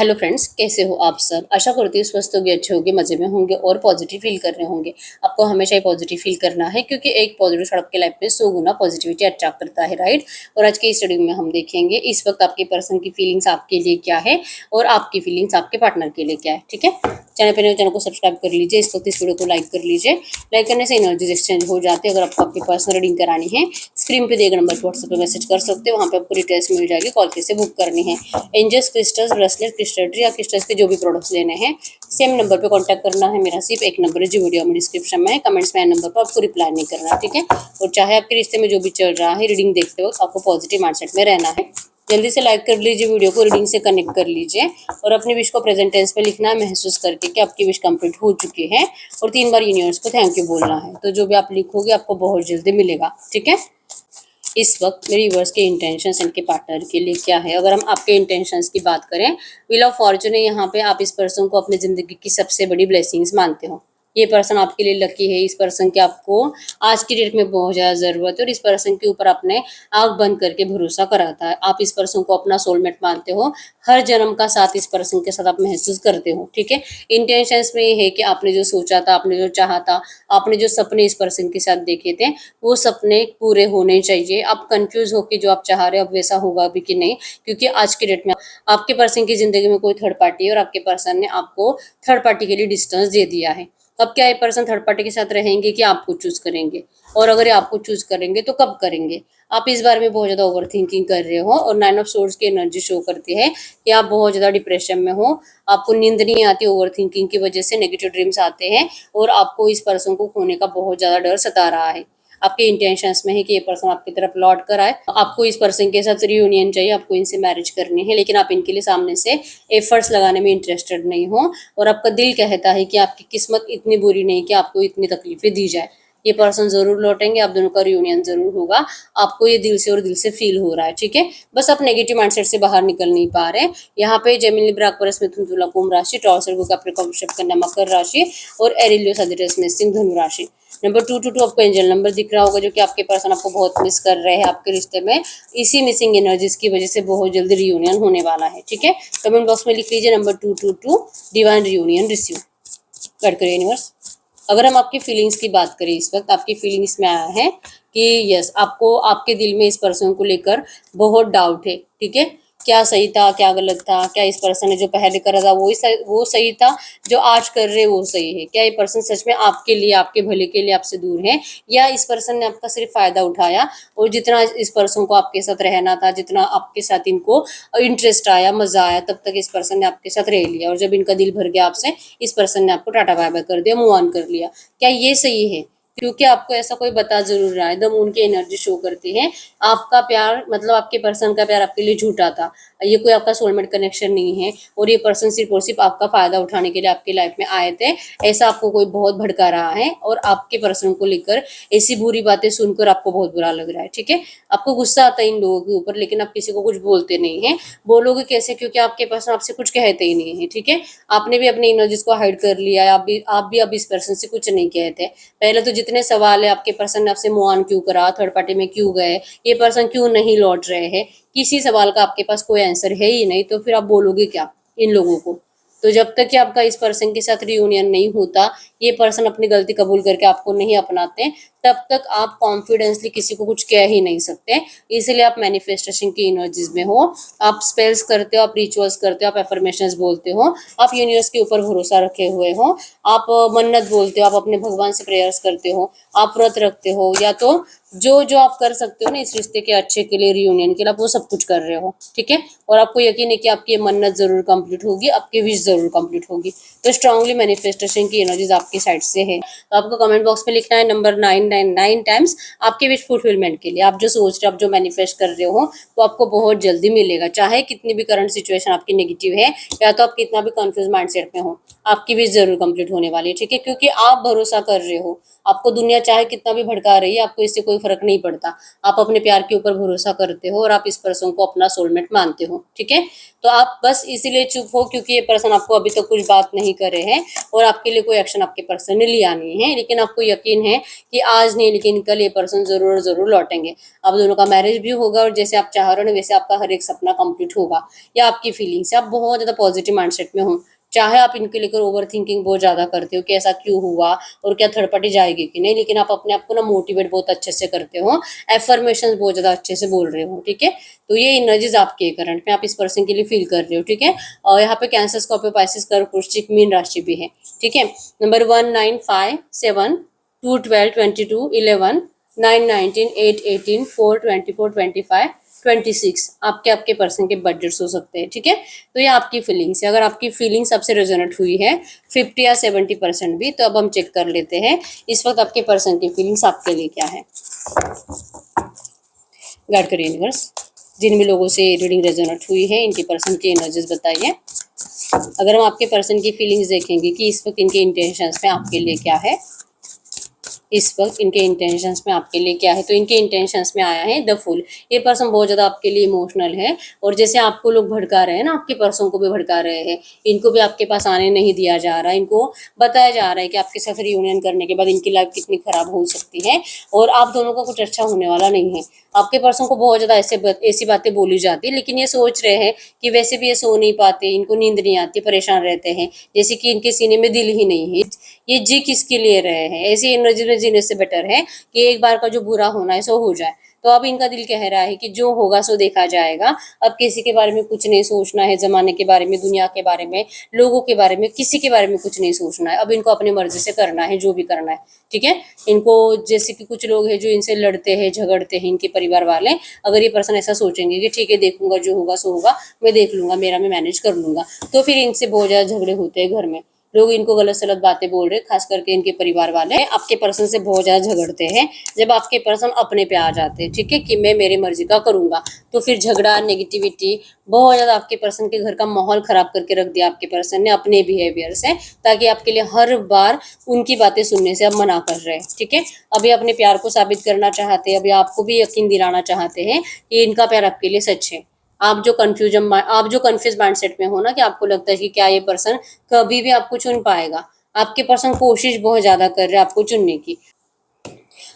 Hello friends, कैसे हो आप सब। आशा करती हूँ स्वस्थ होंगे, अच्छे होंगे, मजे में होंगे और पॉजिटिव फील कर रहे होंगे। आपको हमेशा ही पॉजिटिव फील करना है क्योंकि एक पॉजिटिव थॉट आपके लाइफ में 100 गुना पॉजिटिविटी अट्रैक्ट करता है, राइट। और आज की इस स्टडी में हम देखेंगे इस वक्त आपके पर्सन की फीलिंग्स आपके लिए क्या है और आपकी फीलिंग्स आपके पार्टनर के लिए क्या है। ठीक है, चैनल को सब्सक्राइब कर लीजिए, इस वक्त इस वीडियो को लाइक कर लीजिए। लाइक करने से एनर्जीज एक्सचेंज हो जाती है। अगर आपको आपकी पर्सनल रीडिंग करानी है, स्क्रीन पे दिए गए नंबर पर व्हाट्सएप पे मैसेज कर सकते हो, वहाँ पे आपको डिटेल्स मिल जाएगी, कॉल कैसे बुक करनी है। एंजल्स, क्रिस्टल्स, ब्रेसलेट, क्रिस्टल या क्रिस्टल्स के जो भी प्रोडक्ट्स लेने हैं, सेम नंबर पे कांटेक्ट करना है। मेरा सिर्फ एक नंबर है जो वीडियो में डिस्क्रिप्शन में है, कमेंट्स में नंबर पर आपको रिप्लाई नहीं करना है, ठीक है। और चाहे आपके रिश्ते में जो भी चल रहा है, रीडिंग देखते वक्त आपको पॉजिटिव माइंडसेट में रहना है। जल्दी से लाइक कर लीजिए वीडियो को, रीडिंग से कनेक्ट कर लीजिए और अपनी विश को प्रेजेंट टेंस पे लिखना है, महसूस करके कि आपकी विश कंप्लीट हो चुकी है। और 3 बार यूनिवर्स को थैंक यू बोलना है। तो जो भी आप लिखोगे आपको बहुत जल्दी मिलेगा, ठीक है। इस वक्त मेरी व्यूअर्स के इंटेंशंस इनके पार्टनर के लिए क्या है। अगर हम आपके इंटेंशंस की बात करें, व्हील ऑफ फॉर्चून है यहाँ पे। आप इस पर्सन को अपनी जिंदगी की सबसे बड़ी ब्लेसिंग्स मानते हो। ये पर्सन आपके लिए लकी है। इस पर्सन की आपको आज की डेट में बहुत ज़्यादा ज़रूरत है और इस पर्सन के ऊपर अपने आँख बंद करके भरोसा कराता है। आप इस पर्सन को अपना सोलमेट मानते हो। हर जन्म का साथ इस पर्सन के साथ आप महसूस करते हो, ठीक है। इंटेंशंस में ये है कि आपने जो सोचा था, आपने जो चाहा था, आपने जो सपने इस पर्सन के साथ देखे थे, वो सपने पूरे होने चाहिए। आप कंफ्यूज हो कि जो आप चाह रहे हो अब वैसा होगा भी कि नहीं, क्योंकि आज की डेट में आपके पर्सन की जिंदगी में कोई थर्ड पार्टी है और आपके पर्सन ने आपको थर्ड पार्टी के लिए डिस्टेंस दे दिया है। अब क्या ये पर्सन थर्ड पार्टी के साथ रहेंगे कि आपको चूज करेंगे, और अगर ये आपको चूज करेंगे तो कब करेंगे। आप इस बारे में बहुत ज्यादा ओवर थिंकिंग कर रहे हो और 9 ऑफ सोर्ड्स की एनर्जी शो करती है कि आप बहुत ज्यादा डिप्रेशन में हो। आपको नींद नहीं आती, ओवर थिंकिंग की वजह से नेगेटिव ड्रीम्स आते हैं और आपको इस पर्सन को खोने का बहुत ज्यादा डर सता रहा है। आपके इंटेंशंस में है कि ये पर्सन आपकी तरफ लौट कर आए। आपको इस पर्सन के साथ रियूनियन चाहिए, आपको इनसे मैरिज करनी है, लेकिन आप इनके लिए सामने से एफर्ट्स लगाने में इंटरेस्टेड नहीं हो और आपका दिल कहता है कि आपकी किस्मत इतनी बुरी नहीं कि आपको इतनी तकलीफें दी जाए। ये पर्सन जरूर लौटेंगे, आप दोनों का रियूनियन जरूर होगा। आपको ये दिल से और दिल से फील हो रहा है, ठीक है। बस आप नेगेटिव माइंडसेट से बाहर निकल नहीं पा रहे। यहाँ पे जेमिनी, लिब्रा, एक्वेरियस, मिथुन, तुला, कुंभ राशि, टॉरस, वर्गो, कैप्रिकॉर्न, वृश्चिक, कन्या, मकर राशि और एरिलियो, सजिटेरियस में सिंह, धनु राशि। नंबर 222 आपको एंजल नंबर दिख रहा होगा, जो कि आपके पर्सन आपको बहुत मिस कर रहे हैं आपके रिश्ते में। इसी मिसिंग एनर्जीज की वजह से बहुत जल्दी रियूनियन होने वाला है, ठीक है। कमेंट बॉक्स में लिख लीजिए नंबर 222 डिवाइन रियूनियन रिसीव कर करिए यूनिवर्स। अगर हम आपकी फीलिंग्स की बात करें, इस वक्त आपकी फीलिंग्स में आया है कि यस, आपको आपके दिल में इस पर्सन को लेकर बहुत डाउट है, ठीक है। क्या सही था, क्या गलत था, क्या इस पर्सन ने जो पहले करा था वो सही था, जो आज कर रहे वो सही है, क्या ये पर्सन सच में आपके लिए, आपके भले के लिए आपसे दूर है, या इस पर्सन ने आपका सिर्फ फायदा उठाया और जितना इस पर्सन को आपके साथ रहना था, जितना आपके साथ इनको इंटरेस्ट आया, मजा आया, तब तक इस पर्सन ने आपके साथ रह लिया और जब इनका दिल भर गया आपसे, इस पर्सन ने आपको टाटा बाय बाय कर दिया, मूव ऑन कर लिया। क्या ये सही है? क्योंकि आपको ऐसा कोई बता जरूर रहा है। द मून की एनर्जी शो करती है आपका प्यार, मतलब आपके पर्सन का प्यार आपके लिए झूठा था। ये कोई आपका सोलमेट कनेक्शन नहीं है और ये पर्सन सिर्फ और सिर्फ आपका फायदा उठाने के लिए आपकी लाइफ में आए थे। ऐसा आपको कोई बहुत भड़का रहा है और आपके पर्सन को लेकर ऐसी बुरी बातें सुनकर आपको बहुत बुरा लग रहा है, ठीक है। आपको गुस्सा आता है इन लोगों के ऊपर, लेकिन आप किसी को कुछ बोलते नहीं है। बोलोगे कैसे, क्योंकि आपके पर्सन आपसे कुछ कहते ही नहीं है, ठीक है। आपने भी अपनी एनर्जीज को हाइड कर लिया है। आप भी अब इस पर्सन से कुछ नहीं कहते। पहले तो जितने सवाल है, आपके पर्सन ने आपसे मूव ऑन क्यों करा, थर्ड पार्टी में क्यों गए, ये पर्सन क्यों नहीं लौट रहे हैं, किसी सवाल का आपके पास कोई आंसर है ही नहीं। तो फिर आप बोलोगे क्या इन लोगों को। तो जब तक कि आपका इस पर्सन के साथ रियूनियन नहीं होता, ये पर्सन अपनी गलती कबूल करके आपको नहीं अपनाते, तब तक आप कॉन्फिडेंसली किसी को कुछ कह ही नहीं सकते। इसलिए आप मैनिफेस्टेशन की एनर्जीज में हो। आप स्पेल्स करते हो, आप रिचुअल्स करते हो, आप एफर्मेशंस बोलते हो, आप यूनिवर्स के ऊपर भरोसा रखे हुए हो, आप मन्नत बोलते हो, आप अपने भगवान से प्रेयर्स करते हो, आप व्रत रखते हो, या तो जो जो आप कर सकते हो ना इस रिश्ते के अच्छे के लिए, रियूनियन के लिए, आप वो सब कुछ कर रहे हो, ठीक है। और आपको यकीन है कि आपकी ये मन्नत जरूर कंप्लीट होगी, आपकी विश जरूर कंप्लीट होगी। तो स्ट्रांगली मैनिफेस्टेशन की एनर्जीज आपकी साइड से है। तो आपको कमेंट बॉक्स में लिखना है नंबर 999 टाइम्स आपके विश फुलफिलमेंट के लिए। आप जो सोच रहे हो, आप जो मैनिफेस्ट कर रहे हो, वो आपको बहुत जल्दी मिलेगा। चाहे कितनी भी करंट सिचुएशन आपकी नेगेटिव है, या तो आप कितना भी कंफ्यूज माइंडसेट में हो, आपकी विश जरूर कंप्लीट होने वाली है, ठीक है। क्योंकि आप भरोसा कर रहे हो। आपको दुनिया चाहे कितना भी भड़का रही है, आपको इससे कोई फर्क नहीं पड़ता। आप अपने प्यार के ऊपर भरोसा करते हो और आप इस पर्सन को अपना सोलमेट मानते हो, ठीक है। तो आप बस इसीलिए चुप हो क्योंकि ये पर्सन आपको अभी तक कुछ बात नहीं करे हैं और आपके लिए कोई एक्शन आपके पर्सन ने लिया नहीं है, लेकिन आपको यकीन है कि आज नहीं लेकिन कल ये पर्सन जरूर जरूर लौटेंगे। आप दोनों का मैरिज भी होगा और जैसे आप चाह रहे हो ना वैसे आपका हर एक सपना कंप्लीट होगा। या आपकी फीलिंग्स, आप बहुत ज्यादा पॉजिटिव माइंडसेट में हो। चाहे आप इनके लेकर ओवर थिंकिंग बहुत ज्यादा करते हो कि ऐसा क्यों हुआ और क्या थर्ड पार्टी जाएगी कि नहीं, लेकिन आप अपने आप को ना मोटिवेट बहुत अच्छे से करते हो, एफर्मेशन बहुत ज्यादा अच्छे से बोल रहे हो। ठीक है, तो ये एनर्जीज आपके करंट में आप इस पर्सन के लिए फील कर रहे हो। ठीक है, और यहाँ पे कैंसर, स्कॉर्पियो, पाइसेस, कर्क, वृश्चिक, मीन राशि भी है। ठीक है, नंबर 1, 9, 5, 7, 2, 12, 22, 11, 9, 19, 8, 18, 4, 24, 25, 26 आपके आपके पर्सन के बजट्स हो सकते हैं। ठीक है, तो ये आपकी फीलिंग्स है। अगर आपकी फीलिंग्स आपसे रेजोनेट हुई है 50 या 70% भी, तो अब हम चेक कर लेते हैं इस वक्त आपके पर्सन की फीलिंग्स आपके लिए क्या है। गाइड करिए यूनिवर्स, जिन भी लोगों से रीडिंग रेजोनेट हुई है इनके पर्सन की एनर्जीज बताइए। अगर हम आपके पर्सन की फीलिंग्स देखेंगे कि इस वक्त इनके इंटेंशंस में आपके लिए क्या है, इस वक्त इनके इंटेंशंस में आपके लिए क्या है, तो इनके इंटेंशंस में आया है द फूल। ये पर्सन बहुत ज़्यादा आपके लिए इमोशनल है और जैसे आपको लोग भड़का रहे हैं ना, आपके पर्सन को भी भड़का रहे हैं। इनको भी आपके पास आने नहीं दिया जा रहा है। इनको बताया जा रहा है कि आपके साथ रियूनियन करने के बाद इनकी लाइफ कितनी खराब हो सकती है और आप दोनों का कुछ अच्छा होने वाला नहीं है। आपके पर्सन को बहुत ज़्यादा ऐसी बातें बोली जाती है, लेकिन ये सोच रहे हैं कि वैसे भी ये सो नहीं पाते, इनको नींद नहीं आती, परेशान रहते हैं, जैसे कि इनके सीने में दिल ही नहीं है। ये जी किसके लिए रहे हैं? ऐसी एनर्जी में जीने से बेटर है कि एक बार का जो बुरा होना है सो हो जाए। तो अब इनका दिल कह रहा है कि जो होगा सो देखा जाएगा। अब किसी के बारे में कुछ नहीं सोचना है, जमाने के बारे में, दुनिया के बारे में, लोगों के बारे में, किसी के बारे में कुछ नहीं सोचना है। अब इनको अपनी मर्जी से करना है जो भी करना है। ठीक है, इनको जैसे कि कुछ लोग हैं जो इनसे लड़ते हैं, झगड़ते हैं, इनके परिवार वाले, अगर ये पर्सन ऐसा सोचेंगे कि ठीक है देखूंगा, जो होगा सो होगा, मैं देख लूंगा, मेरा मैं मैनेज कर लूंगा, तो फिर इनसे बहुत ज्यादा झगड़े होते हैं घर में। लोग इनको गलत सलत बातें बोल रहे, खास करके इनके परिवार वाले आपके पर्सन से बहुत ज्यादा झगड़ते हैं। जब आपके पर्सन अपने पे आ जाते हैं, ठीक है, कि मैं मेरी मर्जी का करूंगा, तो फिर झगड़ा, नेगेटिविटी, बहुत ज्यादा आपके पर्सन के घर का माहौल खराब करके रख दिया आपके पर्सन ने अपने बिहेवियर से, ताकि आपके लिए हर बार उनकी बातें सुनने से अब मना कर रहे हैं। ठीक है, अभी अपने प्यार को साबित करना चाहते हैं, अभी आपको भी यकीन दिलाना चाहते हैं कि इनका प्यार आपके लिए सच है। आप जो कंफ्यूज माइंडसेट में हो ना, कि आपको लगता है कि क्या ये पर्सन कभी भी आपको चुन पाएगा, आपके पर्सन कोशिश बहुत ज्यादा कर रहे हैं आपको चुनने की,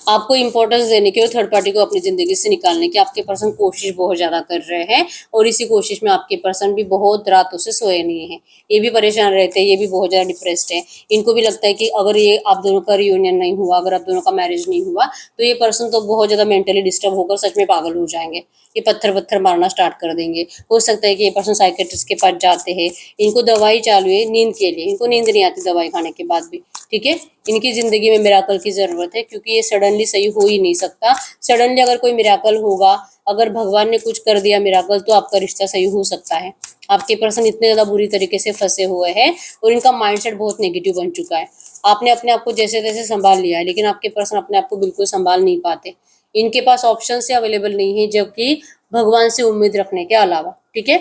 आपको इंपॉर्टेंस देने की और थर्ड पार्टी को अपनी जिंदगी से निकालने की आपके पर्सन कोशिश बहुत ज्यादा कर रहे हैं। और इसी कोशिश में आपके पर्सन भी बहुत रातों से सोए नहीं है। ये भी परेशान रहते हैं, ये भी बहुत ज्यादा डिप्रेस्ड है। इनको भी लगता है कि अगर ये आप दोनों का रियूनियन नहीं हुआ, अगर आप दोनों का मैरिज नहीं हुआ, तो ये पर्सन तो बहुत ज्यादा मेंटली डिस्टर्ब होकर सच में पागल हो जाएंगे। ये पत्थर पत्थर मारना स्टार्ट कर देंगे। हो सकता है कि ये पर्सन साइकेट्रिस्ट के पास जाते हैं, इनको दवाई चालू है नींद के लिए, इनको नींद नहीं आती दवाई खाने के बाद भी। ठीक है, इनकी जिंदगी में मिराकल की जरूरत है, क्योंकि ये सडनली सही हो ही नहीं सकता। सडनली अगर कोई मिराकल होगा, अगर भगवान ने कुछ कर दिया मिराकल, तो आपका रिश्ता सही हो सकता है। आपके पर्सन इतने ज्यादा बुरी तरीके से फंसे हुए हैं और इनका माइंडसेट बहुत नेगेटिव बन चुका है। आपने अपने आप को जैसे तैसे संभाल लिया है, लेकिन आपके पर्सन अपने आप को बिल्कुल संभाल नहीं पाते। इनके पास ऑप्शन से अवेलेबल नहीं है, जबकि भगवान से उम्मीद रखने के अलावा। ठीक है,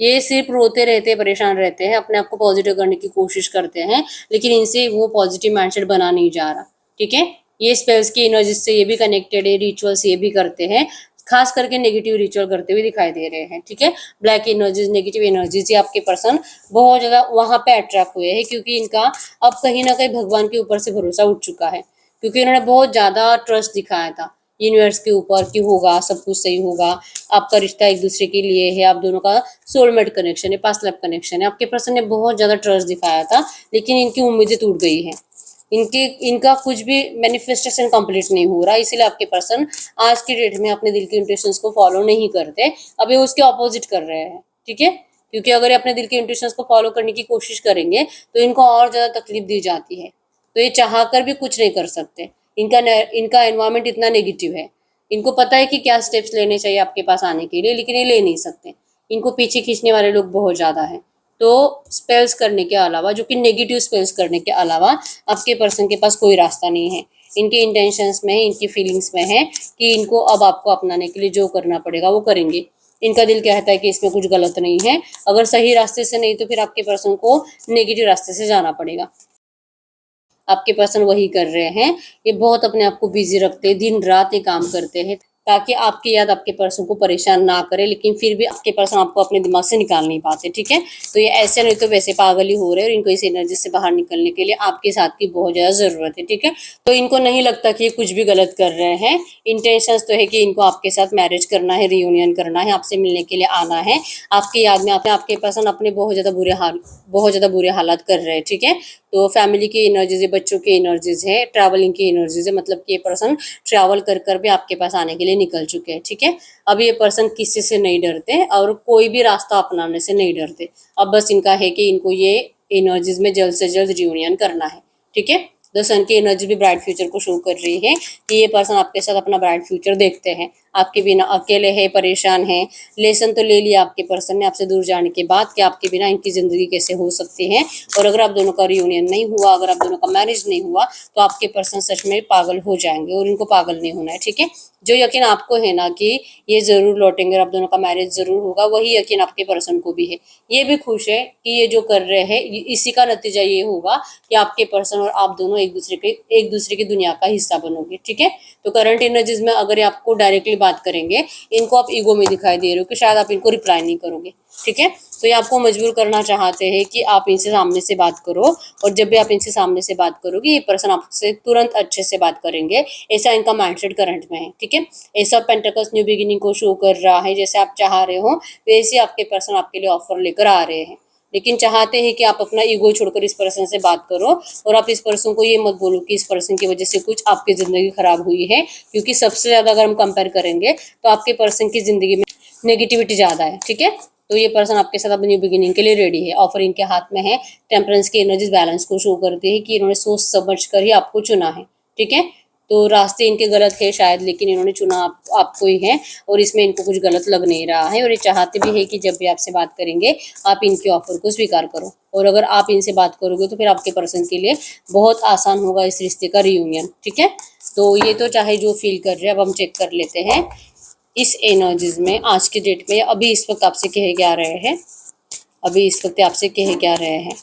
ये सिर्फ रोते रहते हैं, परेशान रहते हैं, अपने आप को पॉजिटिव करने की कोशिश करते हैं, लेकिन इनसे वो पॉजिटिव माइंडसेट बना नहीं जा रहा। ठीक है, ये स्पेल्स की एनर्जी से ये भी कनेक्टेड है, रिचुअल्स ये भी करते हैं, खास करके नेगेटिव रिचुअल करते हुए दिखाई दे रहे हैं। ठीक है, ब्लैक एनर्जीज, नेगेटिव एनर्जीज, ये आपके पर्सन बहुत ज्यादा वहां पे अट्रैक्ट हुए हैं, क्योंकि इनका अब कहीं ना कहीं भगवान के ऊपर से भरोसा उठ चुका है, क्योंकि इन्होंने बहुत ज्यादा ट्रस्ट दिखाया था यूनिवर्स के ऊपर कि होगा, सब कुछ सही होगा, आपका रिश्ता एक दूसरे के लिए है, आप दोनों का सोलमेट कनेक्शन है, पास्ट लाइफ कनेक्शन है। आपके पर्सन ने बहुत ज्यादा ट्रस्ट दिखाया था, लेकिन इनकी उम्मीदें टूट गई है। इनका कुछ भी मैनिफेस्टेशन कंप्लीट नहीं हो रहा, इसीलिए आपके पर्सन आज की डेट में अपने दिल के इंट्यूशंस को फॉलो नहीं करते, अभी उसके ऑपोजिट कर रहे हैं। ठीक है, क्योंकि अगर ये अपने दिल के इंट्यूशंस को फॉलो करने की कोशिश करेंगे तो इनको और ज्यादा तकलीफ दी जाती है, तो ये चाह कर भी कुछ नहीं कर सकते। इनका एनवायरमेंट इतना नेगेटिव है, इनको पता है कि क्या स्टेप्स लेने चाहिए आपके पास आने के लिए, लेकिन ये ले नहीं सकते। इनको पीछे खींचने वाले लोग बहुत ज्यादा हैं। तो स्पेल्स करने के अलावा, जो कि नेगेटिव स्पेल्स करने के अलावा, आपके पर्सन के पास कोई रास्ता नहीं है। इनके इंटेंशंस में है, इनकी फीलिंग्स में है कि इनको अब आपको अपनाने के लिए जो करना पड़ेगा वो करेंगे। इनका दिल कहता है कि इसमें कुछ गलत नहीं है, अगर सही रास्ते से नहीं तो फिर आपके पर्सन को नेगेटिव रास्ते से जाना पड़ेगा। आपके पर्सन वही कर रहे हैं, ये बहुत अपने आप को बिजी रखते हैं, दिन रात ये काम करते हैं, ताकि आपकी याद आपके पर्सन को परेशान ना करे, लेकिन फिर भी आपके पर्सन आपको अपने दिमाग से निकाल नहीं पाते, ठीक है। तो ये ऐसे नहीं तो वैसे पागल ही हो रहे हैं, और इनको इस एनर्जी से बाहर निकलने के लिए आपके साथ की बहुत ज़्यादा ज़रूरत है, ठीक है। तो इनको नहीं लगता कि ये कुछ भी गलत कर रहे हैं। इंटेंशंस तो है कि इनको आपके साथ मैरिज करना है, रियूनियन करना है, आपसे मिलने के लिए आना है। आपकी याद में आपके पर्सन अपने बहुत ज़्यादा बुरे हालात कर रहे हैं, ठीक है। तो फैमिली की एनर्जीज है, बच्चों की एनर्जीज है, ट्रैवलिंग की एनर्जीज है, मतलब कि ये पर्सन ट्रैवल कर भी आपके पास आने के लिए निकल चुके हैं, ठीक है। अब ये पर्सन किसी से नहीं डरते और कोई भी रास्ता अपनाने से नहीं डरते। अब बस इनका है कि इनको ये एनर्जीज में जल्द से जल्द रियूनियन करना है, ठीक है। द सन की एनर्जी भी ब्राइट फ्यूचर को शो कर रही है कि ये पर्सन आपके साथ अपना ब्राइट फ्यूचर देखते हैं। आपके बिना अकेले है, परेशान है। लेसन तो ले लिया आपके पर्सन ने आपसे दूर जाने के बाद कि आपके बिना इनकी ज़िंदगी कैसे हो सकती है, और अगर आप दोनों का रियूनियन नहीं हुआ, अगर आप दोनों का मैरिज नहीं हुआ, तो आपके पर्सन सच में पागल हो जाएंगे, और इनको पागल नहीं होना है, ठीक है। जो यकीन आपको है ना कि ये ज़रूर लौटेंगे, आप दोनों का मैरिज ज़रूर होगा, वही यकीन आपके पर्सन को भी है। ये भी खुश है कि ये जो कर रहे हैं इसी का नतीजा ये होगा कि आपके पर्सन और आप दोनों एक दूसरे की दुनिया का हिस्सा बनोगे, ठीक है। तो करंट एनर्जीज में अगर ये आपको डायरेक्टली बात करेंगे, इनको आप ईगो में दिखाई दे रहे हो कि शायद आप इनको रिप्लाई नहीं करोगे, ठीक है। तो ये आपको मजबूर करना चाहते हैं कि आप इनसे सामने से बात करो, और जब भी आप इनसे सामने से बात करोगे, ये पर्सन आपसे तुरंत अच्छे से बात करेंगे। ऐसा इनका माइंडसेट करंट में है, ठीक है। ऐसा पेंटाकल्स न्यू बिगिनिंग को शो कर रहा है। जैसे आप चाह रहे हो वैसे आपके पर्सन आपके लिए ऑफर लेकर आ रहे हैं, लेकिन चाहते हैं कि आप अपना ईगो छोड़कर इस पर्सन से बात करो, और आप इस पर्सन को ये मत बोलो कि इस पर्सन की वजह से कुछ आपकी ज़िंदगी खराब हुई है, क्योंकि सबसे ज़्यादा अगर हम कंपेयर करेंगे तो आपके पर्सन की ज़िंदगी में नेगेटिविटी ज़्यादा है, ठीक है। तो ये पर्सन आपके साथ अपनी न्यू बिगिनिंग के लिए रेडी है। ऑफर इनके हाथ में है। टेम्परेंस की एनर्जीज बैलेंस को शो करती है कि इन्होंने सोच समझ कर ही आपको चुना है, ठीक है। तो रास्ते इनके गलत है शायद, लेकिन इन्होंने चुना आपको ही है, और इसमें इनको कुछ गलत लग नहीं रहा है, और ये चाहते भी है कि जब भी आपसे बात करेंगे आप इनके ऑफर को स्वीकार करो, और अगर आप इनसे बात करोगे तो फिर आपके पर्सन के लिए बहुत आसान होगा इस रिश्ते का रियूनियन, ठीक है। तो ये तो चाहे जो फील कर रहे हैं, अब हम चेक कर लेते हैं इस एनर्जीज में आज के डेट में अभी इस वक्त आपसे कहे क्या रहे हैं। अभी इस वक्त आपसे कहे क्या रहे हैं,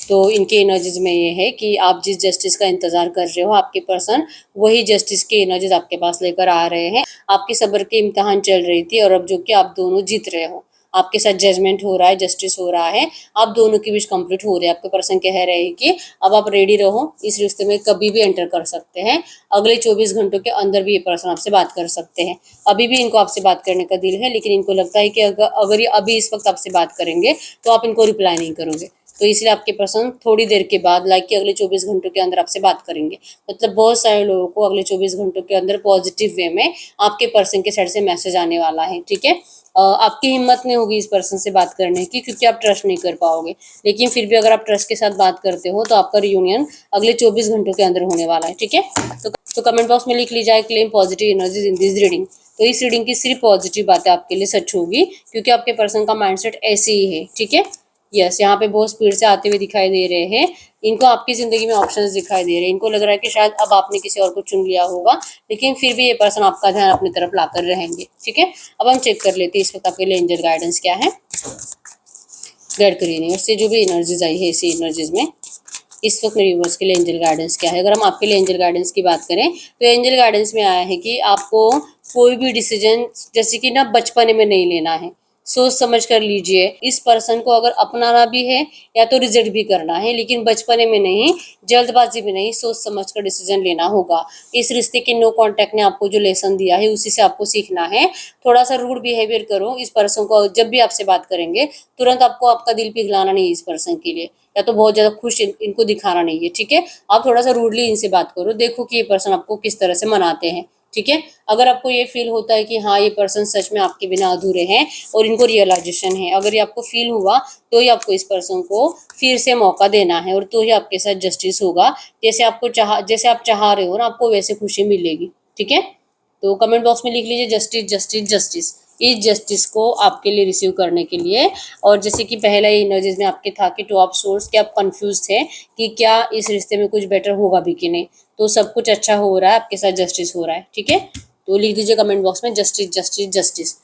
तो इनके एनर्जीज में ये है कि आप जिस जस्टिस का इंतजार कर रहे हो, आपके पर्सन वही जस्टिस की एनर्जीज आपके पास लेकर आ रहे हैं। आपकी सब्र की इम्तिहान चल रही थी, और अब जो कि आप दोनों जीत रहे हो, आपके साथ जजमेंट हो रहा है, जस्टिस हो रहा है, आप दोनों की विश कंप्लीट हो रही है। आपके पर्सन कह रहे हैं कि अब आप रेडी रहो, इस रिश्ते में कभी भी एंटर कर सकते हैं। अगले 24 घंटों के अंदर भी ये पर्सन आपसे बात कर सकते हैं। अभी भी इनको आपसे बात करने का दिल है, लेकिन इनको लगता है कि अगर ये अभी इस वक्त आपसे बात करेंगे तो आप इनको रिप्लाई नहीं करोगे, तो इसलिए आपके पर्सन थोड़ी देर के बाद लाइक कि अगले 24 घंटों के अंदर आपसे बात करेंगे। मतलब बहुत सारे लोगों को अगले 24 घंटों के अंदर पॉजिटिव वे में आपके पर्सन के साइड से मैसेज आने वाला है, ठीक है। आपकी हिम्मत नहीं होगी इस पर्सन से बात करने की, क्योंकि आप ट्रस्ट नहीं कर पाओगे, लेकिन फिर भी अगर आप ट्रस्ट के साथ बात करते हो तो आपका रियूनियन अगले 24 घंटों के अंदर होने वाला है, ठीक है। तो कमेंट बॉक्स में लिख लीजिए claim positive energies in this reading. तो इस रीडिंग की सिर्फ पॉजिटिव बातें आपके लिए सच होगी, क्योंकि आपके पर्सन का माइंडसेट ऐसे ही है, ठीक है। यस, यहाँ पे बहुत स्पीड से आते हुए दिखाई दे रहे हैं। इनको आपकी ज़िंदगी में ऑप्शंस दिखाई दे रहे हैं। इनको लग रहा है कि शायद अब आपने किसी और को चुन लिया होगा, लेकिन फिर भी ये पर्सन आपका ध्यान अपनी तरफ लाकर रहेंगे, ठीक है। अब हम चेक कर लेते हैं इस वक्त आपके लिए एंजल गाइडेंस क्या है। गाइड करिए उससे जो भी एनर्जीज आई है इसी एनर्जीज में इस वक्त मेरे यूनिवर्स के लिए एंजल गाइडेंस क्या है। अगर हम आपके लिए एंजल गाइडेंस की बात करें तो एंजल गाइडेंस में आया है कि आपको कोई भी डिसीजन जैसे कि ना बचपने में नहीं लेना है, सोच समझ कर लीजिए। इस पर्सन को अगर अपनाना भी है या तो रिजेक्ट भी करना है, लेकिन बचपने में नहीं, जल्दबाजी में नहीं, सोच समझ कर डिसीजन लेना होगा। इस रिश्ते के नो कांटेक्ट ने आपको जो लेसन दिया है उसी से आपको सीखना है। थोड़ा सा रूड बिहेवियर करो इस पर्सन को, जब भी आपसे बात करेंगे तुरंत आपको आपका दिल पिघलाना नहीं है इस पर्सन के लिए, या तो बहुत ज़्यादा खुश इनको दिखाना नहीं है, ठीक है। आप थोड़ा सा रूडली इनसे बात करो, देखो कि ये पर्सन आपको किस तरह से मनाते हैं, ठीक है। अगर आपको ये फील होता है कि हाँ ये पर्सन सच में आपके बिना अधूरे हैं और इनको रियलाइजेशन है, अगर ये आपको फील हुआ तो ही आपको इस पर्सन को फिर से मौका देना है, और तो ही आपके साथ जस्टिस होगा। जैसे आप चाह रहे हो ना, आपको वैसे खुशी मिलेगी, ठीक है। तो कमेंट बॉक्स में लिख लीजिए जस्टिस जस्टिस जस्टिस। इस जस्टिस को आपके लिए रिसीव करने के लिए, और जैसे कि पहला एनर्जीज में आपके था कि टू ऑफ सोर्स, कि आप कंफ्यूज थे कि क्या इस रिश्ते में कुछ बेटर होगा भी कि नहीं, तो सब कुछ अच्छा हो रहा है, आपके साथ जस्टिस हो रहा है, ठीक है। तो लिख दीजिए कमेंट बॉक्स में जस्टिस जस्टिस जस्टिस।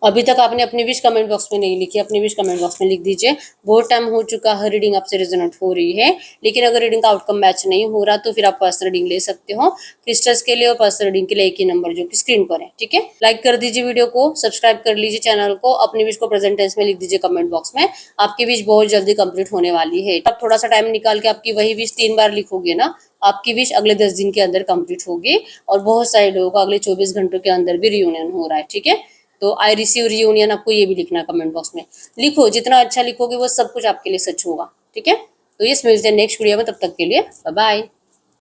अभी तक आपने अपनी विश कमेंट बॉक्स में नहीं लिखी, अपनी विश कमेंट बॉक्स में लिख दीजिए। बहुत टाइम हो चुका है, रीडिंग आपसे रेजोनेट हो रही है, लेकिन अगर रीडिंग का आउटकम मैच नहीं हो रहा तो फिर आप पर्सनल रीडिंग ले सकते हो। क्रिस्टल्स के लिए और पर्सनल रीडिंग के लिए एक ही नंबर जो कि स्क्रीन पर है, ठीक है। लाइक कर दीजिए वीडियो को, सब्सक्राइब कर लीजिए चैनल को, अपनी विश को प्रेजेंट टेंस में लिख दीजिए कमेंट बॉक्स में। आपकी विश बहुत जल्दी कंप्लीट होने वाली है। आप थोड़ा सा टाइम निकाल के आपकी वही विश 3 बार लिखोगे ना, आपकी विश अगले 10 दिन के अंदर कंप्लीट होगी। और बहुत सारे लोगों का अगले 24 घंटों के अंदर भी रियूनियन हो रहा है, ठीक है। तो आई रिसीव रियूनियन आपको ये भी लिखना है कमेंट बॉक्स में। लिखो, जितना अच्छा लिखोगे वो सब कुछ आपके लिए सच होगा, ठीक है। तो ये मिलते हैं नेक्स्ट वीडियो में, तब तक के लिए बाय बाय।